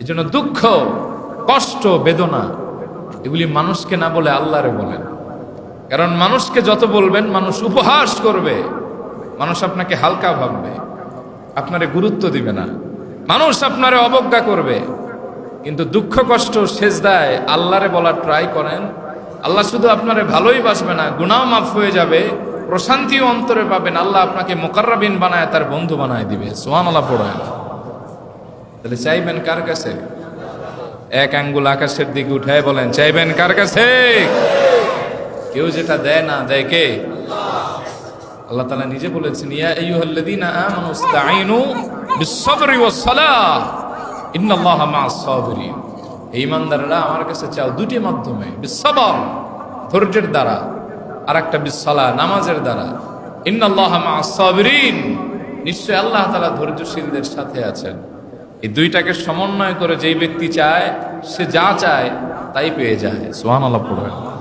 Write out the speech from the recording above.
এই জন্য দুঃখ, কষ্ট, বেদনা এগুলি মানুষকে না বলে আল্লাহরে বলেন। কারণ মানুষকে যত বলবেন মানুষ উপহাস করবে, মানুষ আপনাকে হালকা ভাববে, আপনারে গুরুত্ব দিবে না, মানুষ আপনারে অবজ্ঞা করবে। কিন্তু দুঃখ কষ্ট সেজদায় আল্লাহরে বলার ট্রাই করেন, আল্লাহ শুধু আপনারে ভালোই বাসবে না, গুনাহ মাফ হয়ে যাবে, প্রশান্তিও অন্তরে পাবেন। আল্লাহ আপনাকে মুকাররাবিন বানায় তার বন্ধু বানায় দিবে। সুবহানাল্লাহ পড়েন। তাহলে চাইবেন কার কাছে? এক আঙ্গুল আকাশের দিকে উঠায় বলেন, চাইবেন কার কাছে? কেউ যেটা দেয় না, দেয় কে? আল্লাহ তাআলা নিজে বলেছেন, ইয়া আইয়ুহাল্লাযীনা আমানু ইসতাঈনু বিস-সাবরি ওয়াস-সালাহ ইন্নাল্লাহা মা'আস-সাবিরিন। ঈমানদাররা আমার কাছে চাও দুটি মাধ্যমে, বিস-সাবর ধৈর্যের দ্বারা, আর একটা বিস-সালাহ নামাজের দ্বারা। ইন্নাল্লাহা মা'আস-সাবিরিন, নিশ্চয় আল্লাহ তাআলা ধৈর্যশীলদের সাথে আছেন। এই দুইটাকে সমন্বয় করে যেই ব্যক্তি চায়, সে যা চায় তাই পেয়ে যায়। সুবহানাল্লাহ পড়েন।